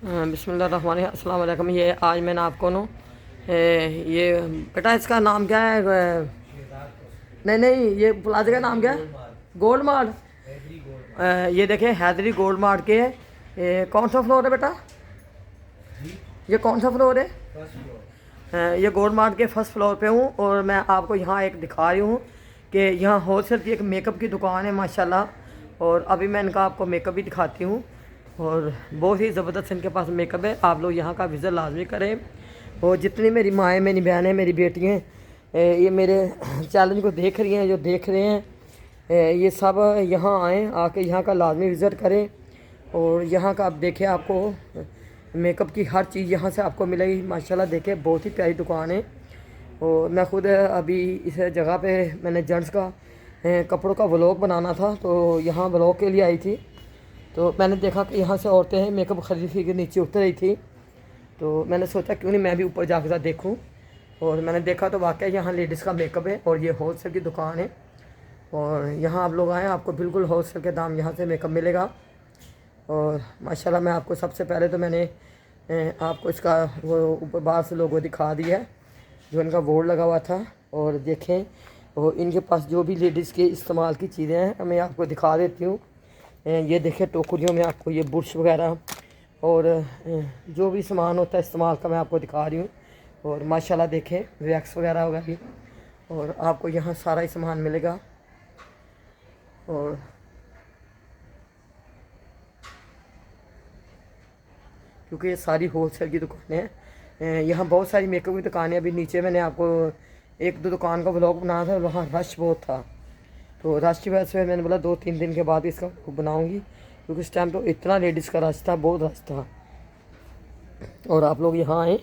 बिस्मिल्लाहिर्रहमानिर्रहीम। अस्सलाम वालेकुम। ये आज मैंने आपको न ये बेटा इसका नाम क्या है? नहीं नहीं, ये प्लाजा का नाम क्या है? Gold mart. ये देखिए हैदरी गोल्ड मार्ट के कौन सा फ्लोर है बेटा? ये कौन सा फ्लोर है? ये गोल्ड मार्ट के फर्स्ट फ्लोर पे हूँ और मैं आपको यहाँ एक दिखा रही हूँ कि यहाँ होलसेल की एक मेकअप की दुकान है माशाल्लाह। और अभी मैं इनका आपको मेकअप भी दिखाती हूँ और बहुत ही ज़बरदस्त इनके पास मेकअप है। आप लोग यहाँ का विज़िट लाजमी करें। और जितनी मेरी माएँ, मेरी बहनें, मेरी बेटियाँ ये मेरे चैलेंज को देख रही हैं, जो देख रहे हैं, ये सब यहाँ आएँ, आके यहाँ का लाजमी विज़िट करें। और यहाँ का आप देखें, आपको मेकअप की हर चीज़ यहाँ से आपको मिलेगी माशाल्लाह। देखें बहुत ही प्यारी दुकान है। और मैं ख़ुद अभी इस जगह पे मैंने जेंट्स का कपड़ों का व्लॉग बनाना था, तो यहाँ व्लॉग के लिए आई थी। तो मैंने देखा कि यहाँ से औरतें मेकअप खरीद के नीचे उतर रही थी, तो मैंने सोचा क्यों नहीं मैं भी ऊपर जाकर देखूँ। और मैंने देखा तो वाकई यहाँ लेडीज़ का मेकअप है और ये होलसेल की दुकान है। और यहाँ आप लोग आएँ, आपको बिल्कुल होलसेल के दाम यहाँ से मेकअप मिलेगा। और माशाल्लाह मैं आपको सबसे पहले तो मैंने आपको इसका वो ऊपर बाहर से लोगो दिखा दिया है, जो इनका बोर्ड लगा हुआ था। और देखें, और इनके पास जो भी लेडीज़ के इस्तेमाल की चीज़ें हैं मैं आपको दिखा देती हूँ। ये देखें टोकरियों में आपको ये बुर्श वगैरह और जो भी सामान होता है इस्तेमाल का मैं आपको दिखा रही हूँ। और माशाल्लाह देखें वैक्स वगैरह होगा भी, और आपको यहाँ सारा ही सामान मिलेगा। और क्योंकि ये सारी होलसेल की दुकानें हैं, यहाँ बहुत सारी मेकअप की दुकानें। अभी नीचे मैंने आपको एक दो दुकान का व्लॉग बनाया था, वहाँ रश बहुत था, तो रश की वजह से मैंने बोला 2-3 दिन के बाद इसका बनाऊँगी, क्योंकि इस टाइम तो इतना लेडीज़ का रश था, बहुत रश था। और आप लोग यहाँ आएँ,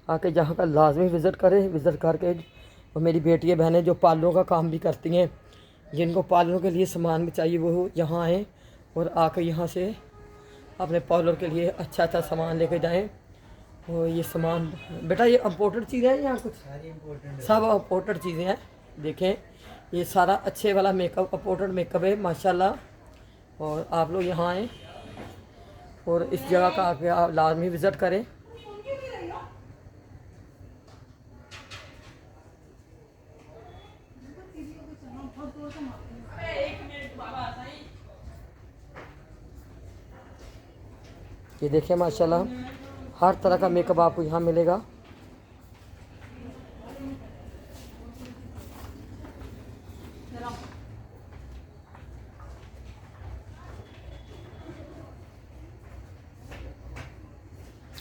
आके जहाँ का लाजमी विज़िट करें, विज़िट करके। और मेरी बेटियाँ बहनें जो पार्लरों का काम भी करती हैं, जिनको पार्लरों के लिए सामान भी चाहिए, वो यहाँ आएँ और आकर यहाँ से अपने पार्लर के लिए अच्छा अच्छा सामान लेके जाएं। और ये सामान बेटा ये इम्पोर्टेड चीज़ें हैं, यहाँ कुछ सब इम्पोर्टेड चीज़ें हैं। देखें ये सारा अच्छे वाला मेकअप इम्पोर्टेड मेकअप है माशाल्लाह। और आप लोग यहाँ आएँ और इस जगह का आके आप लाजमी विज़िट करें। ये देखिए माशाल्लाह हर तरह का मेकअप आपको यहाँ मिलेगा।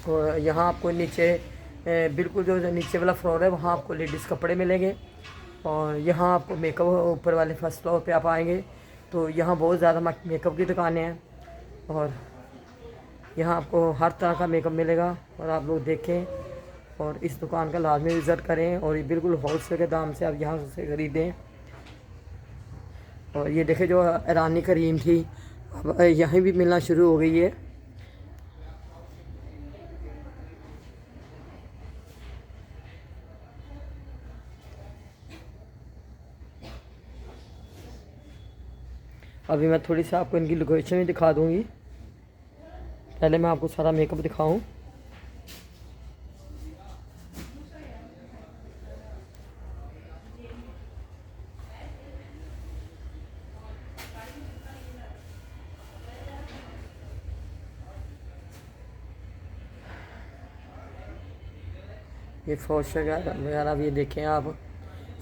और यहाँ आपको नीचे बिल्कुल जो नीचे वाला फ्लोर है वहाँ आपको लेडीज़ कपड़े मिलेंगे। और यहाँ आपको मेकअप ऊपर वाले फर्स्ट फ्लोर पे आप आएंगे तो यहाँ बहुत ज़्यादा मेकअप की दुकानें हैं। और यहाँ आपको हर तरह का मेकअप मिलेगा। और आप लोग देखें और इस दुकान का लाजमी विज़िट करें। और ये बिल्कुल होलसेल के दाम से आप यहाँ से ख़रीदें। और ये देखें जो ईरानी क्रीम थी अब यहाँ भी मिलना शुरू हो गई है। अभी मैं थोड़ी सी आपको इनकी लोकेशन भी दिखा दूँगी, पहले मैं आपको सारा मेकअप दिखाऊं। ये फॉश वगैरह भी देखें आप,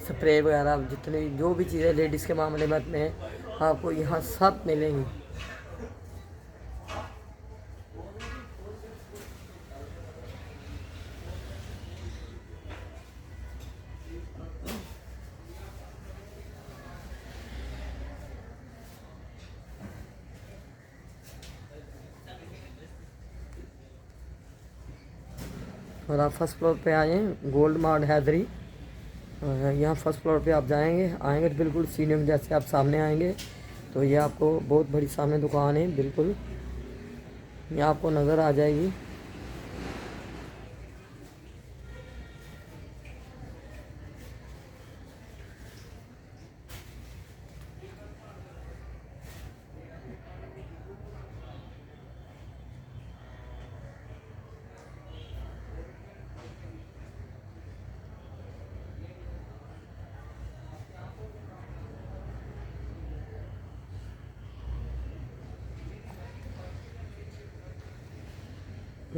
स्प्रे वगैरह जितनी जो भी चीज़ें लेडीज़ के मामले में आपको यहाँ सब मिलेंगी। और आप फर्स्ट फ्लोर पे आए गोल्ड मार्ट हैदरी, यहाँ फर्स्ट फ्लोर पे आप आएंगे तो बिल्कुल सीनियर जैसे आप सामने आएंगे तो ये आपको बहुत बड़ी सामने दुकान है, बिल्कुल ये आपको नज़र आ जाएगी।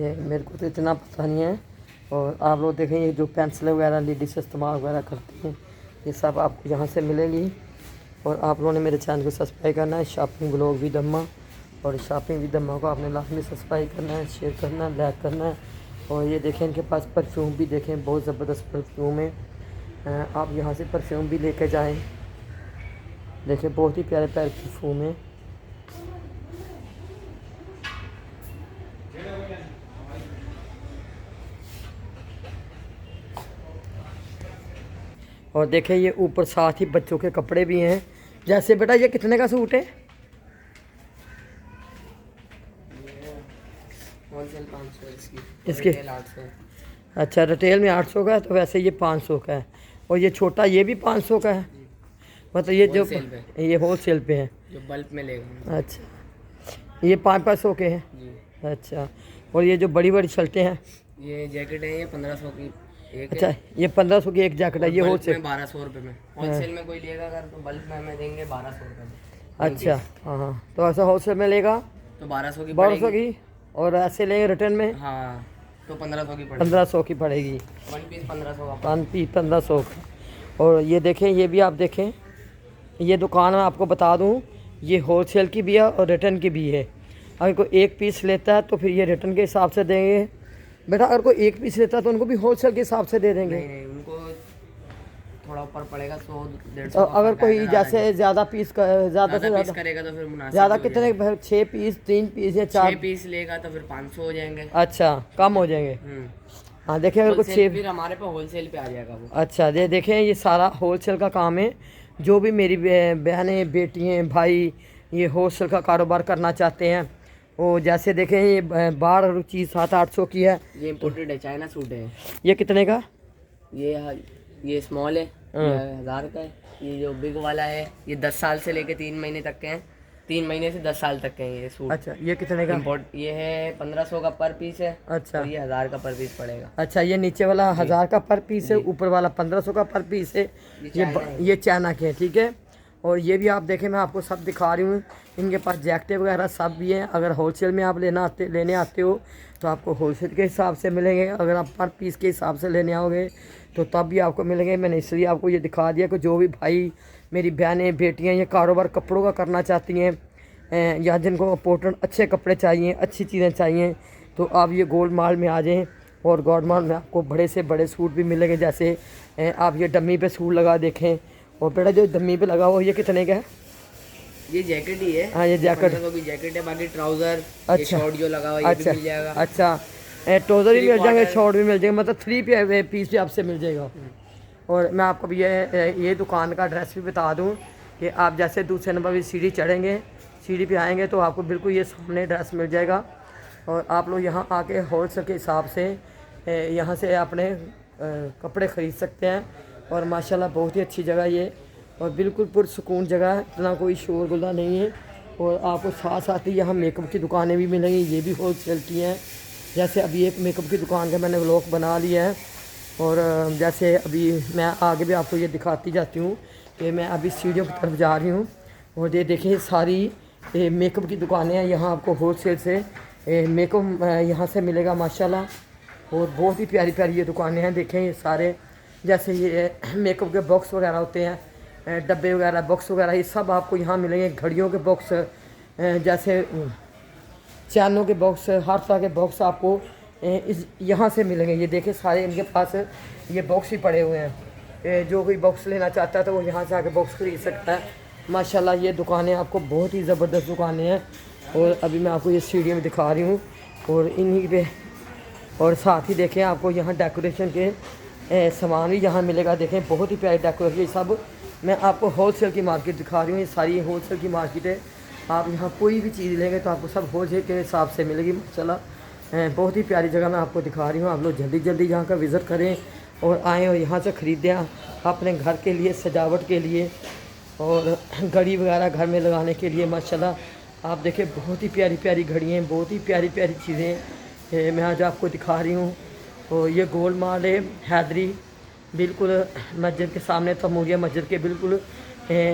ये मेरे को तो इतना पता नहीं है। और आप लोग देखें ये जो पेंसिल वगैरह लेडीज इस्तेमाल वगैरह करती हैं, ये सब आपको यहाँ से मिलेगी। और आप लोगों ने मेरे चैनल को सब्सक्राइब करना है, शॉपिंग ब्लॉग विद अम्मा। और शॉपिंग विद अम्मा को आपने लाजमी सब्सक्राइब करना है, शेयर करना है, लाइक करना है। और ये देखें इनके पास परफ्यूम भी देखें, बहुत ज़बरदस्त परफ्यूम है। आप यहाँ से परफ्यूम भी लेके जाएं। देखें बहुत ही प्यारे प्यारे परफ्यूम है। और देखें ये ऊपर साथ ही बच्चों के कपड़े भी हैं। जैसे बेटा ये कितने का सूट है? होलसेल 500 इसके 800। अच्छा, रिटेल में 800 का है, तो वैसे ये 500 का है। और ये छोटा ये भी 500 का है। मतलब ये जो ये होलसेल पे है, जो बल्क में लेगा। अच्छा, ये 500 के हैं जी। अच्छा। और ये जो बड़ी बड़ी शर्टें हैं, ये जैकेट है, ये 1500 की एक अच्छा, ये 1500 की एक जैकेट है। ये होलसेल होलसेल 1200 रुपये में। होलसेल में कोई लेगा अगर तो बल्क में हमें देंगे 1200 रुपये में। अच्छा, हाँ, तो ऐसा होलसेल में लेगा तो 1200 की 1200 की, और ऐसे लेंगे रिटर्न में हाँ तो 1500 की पड़ेगी। 1500 की पड़ेगी। वन पीस 1500 का। 1500 का। और ये देखें, ये भी आप देखें, ये दुकान मैं आपको बता दूं, ये होलसेल की भी है और रिटर्न की भी है। अगर कोई एक पीस लेता है तो फिर ये रिटर्न के हिसाब से देंगे बेटा। अगर कोई एक पीस लेता है तो उनको भी होलसेल के हिसाब से दे देंगे। नहीं, उनको थोड़ा ऊपर पड़ेगा, 100-150। तो अगर कोई जैसे ज़्यादा पीस ज़्यादा से ज़्यादा करेगा तो फिर मुनासिब ज़्यादा कितने 6 पीस 3 पीस या 4 पीस लेगा तो फिर 500 हो जाएंगे। अच्छा, कम हो जाएंगे। हाँ देखिए, अगर कुछ फिर हमारे पे होलसेल पे आ जाएगा वो। अच्छा, ये देखें, ये सारा होलसेल का काम है। जो भी मेरी बहनें बेटियाँ भाई ये होलसेल का कारोबार करना चाहते हैं, वो जैसे देखें ये बाहर चीज़ 700-800 की है। ये इम्पोर्टेड है, चाइना सूट है। ये कितने का? ये स्मॉल है, ये 1000 का है। ये जो बिग वाला है ये 10 साल से लेके 3 महीने तक के हैं। 3 महीने से 10 साल तक के हैं ये सूट। अच्छा, ये कितने का? इम्पोर्ट ये है 1500 का पर पीस है। अच्छा, और ये 1000 का पर पीस पड़ेगा। अच्छा, ये नीचे वाला 1000 का पर पीस है, ऊपर वाला 1500 का पर पीस है। ये चाइना के हैं, ठीक है। और ये भी आप देखें, मैं आपको सब दिखा रही हूँ। इनके पास जैकेटें वगैरह सब भी हैं। अगर होलसेल में आप लेने आते हो तो आपको होलसेल के हिसाब से मिलेंगे। अगर आप पर पीस के हिसाब से लेने आओगे तो तब भी आपको मिलेंगे। मैंने इसलिए आपको ये दिखा दिया कि जो भी भाई मेरी बहनें बेटियाँ ये कारोबार कपड़ों का करना चाहती हैं या जिनको इम्पोर्टेंट अच्छे कपड़े चाहिए, अच्छी चीज़ें चाहिए, तो आप ये गोल्ड माल में आ जाएँ। और गोल्ड माल में आपको बड़े से बड़े सूट भी मिलेंगे। जैसे आप ये डमी पे सूट लगा देखें। और बेटा जो डमी पे लगा हुआ ये कितने का है? ये जैकेट ही है। हाँ, ये जैकेट की जैकेट है। बाकी ट्राउजर, अच्छा, शॉर्ट जो लगा हुआ है ये भी मिल जाएगा। अच्छा, ट्राउजर भी मिल जाएंगे, शॉर्ट भी मिल जाएंगे, मतलब 3 पीस भी आपसे मिल जाएगा। और मैं आपको भी ये दुकान का एड्रेस भी बता दूं कि आप जैसे दूसरे नंबर पर सीढ़ी चढ़ेंगे, सीढ़ी पे आएंगे तो आपको बिल्कुल ये सामने एड्रेस मिल जाएगा। और आप लोग यहाँ आके होलसेल के हिसाब से यहाँ से अपने कपड़े ख़रीद सकते हैं। और माशाल्लाह बहुत ही अच्छी जगह ये, और बिल्कुल पुरसुकून जगह है, इतना कोई शोर गुल्ला नहीं है। और आपको साथ साथ ही यहाँ मेकअप की दुकानें भी मिलेंगी, ये भी होलसेल की हैं। जैसे अभी एक मेकअप की दुकान का मैंने व्लॉग बना लिया है। और जैसे अभी मैं आगे भी आपको ये दिखाती जाती हूँ कि मैं अभी सीढ़ियों की तरफ जा रही हूँ। और ये देखिए सारी मेकअप की दुकानें हैं। यहाँ आपको होलसेल से मेकअप यहाँ से मिलेगा माशाल्लाह। और बहुत ही प्यारी प्यारी ये दुकानें हैं। देखें ये सारे, जैसे ये मेकअप के बॉक्स वगैरह होते हैं, डब्बे वगैरह, बॉक्स वगैरह, ये सब आपको यहाँ मिलेंगे। घड़ियों के बॉक्स, जैसे चैनों के बॉक्स, हर तरह के बॉक्स आपको इस यहाँ से मिलेंगे। ये देखें सारे इनके पास ये बॉक्स ही पड़े हुए हैं। जो कोई बॉक्स लेना चाहता है तो वो यहाँ से आके बॉक्स खरीद सकता है। माशाल्लाह ये दुकानें आपको बहुत ही ज़बरदस्त दुकानें हैं। और अभी मैं आपको ये सीढ़ी में दिखा रही हूँ। और इन्हीं पे और साथ ही देखें आपको यहाँ डेकोरेशन के सामान भी यहाँ मिलेगा। देखें बहुत ही प्यारी डेकोरेशन, सब मैं आपको होलसेल की मार्केट दिखा रही हूँ। ये सारी होलसेल की मार्केट है। आप यहाँ कोई भी चीज़ लेंगे तो आपको सब होलसेल के हिसाब से मिलेगी माशाल्लाह। बहुत ही प्यारी जगह मैं आपको दिखा रही हूँ। आप लोग जल्दी जल्दी यहाँ का विज़िट करें और आएँ और यहाँ से ख़रीदें अपने घर के लिए, सजावट के लिए और घड़ी वगैरह घर में लगाने के लिए। माशाल्लाह आप देखें बहुत ही प्यारी प्यारी घड़ियाँ, बहुत ही प्यारी प्यारी चीज़ें मैं आज आपको दिखा रही हूँ। और ये गोल माल है हैदरी, बिल्कुल मस्जिद के सामने, तमूरिया मस्जिद के बिल्कुल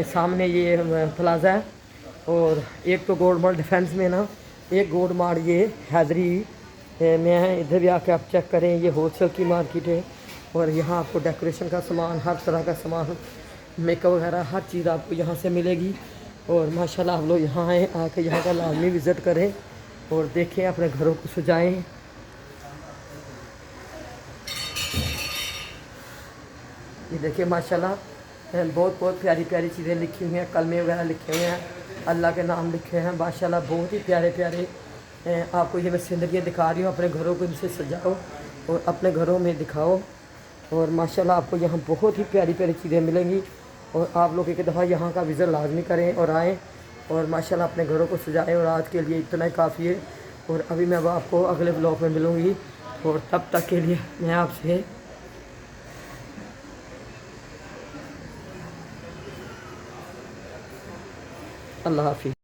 सामने ये प्लाज़ा है। और एक तो गोल्ड मार्ट डिफेंस में ना, एक गोल्ड मार्ट ये हैदरी मैं इधर भी आके आप चेक करें, ये होलसेल की मार्केट है और यहाँ आपको डेकोरेशन का सामान, हर तरह का सामान, मेकअप वगैरह हर चीज़ आपको यहाँ से मिलेगी। और माशाल्लाह आप लोग यहाँ आएँ, आके यहाँ का लाजमी विज़िट करें और देखें, अपने घरों को सजाएं। ये देखिए माशाल्लाह बहुत बहुत प्यारी प्यारी चीज़ें लिखी हुई हैं, कलमे वगैरह लिखे हुए हैं, अल्लाह के नाम लिखे हैं माशाल्लाह, बहुत ही प्यारे प्यारे। आपको ये मैं सीनरियाँ दिखा रही हूँ, अपने घरों को इनसे सजाओ और अपने घरों में दिखाओ। और माशाल्लाह आपको यहाँ बहुत ही प्यारी प्यारी चीज़ें मिलेंगी और आप लोग एक दफ़ा यहाँ का विज़िट लाजमी करें और आएँ और माशाल्लाह अपने घरों को सजाएं। और आज के लिए इतना ही काफ़ी है और अभी मैं आपको अगले ब्लॉग में मिलूँगी और तब तक के लिए मैं आपसे अल्लाह हाफिज़।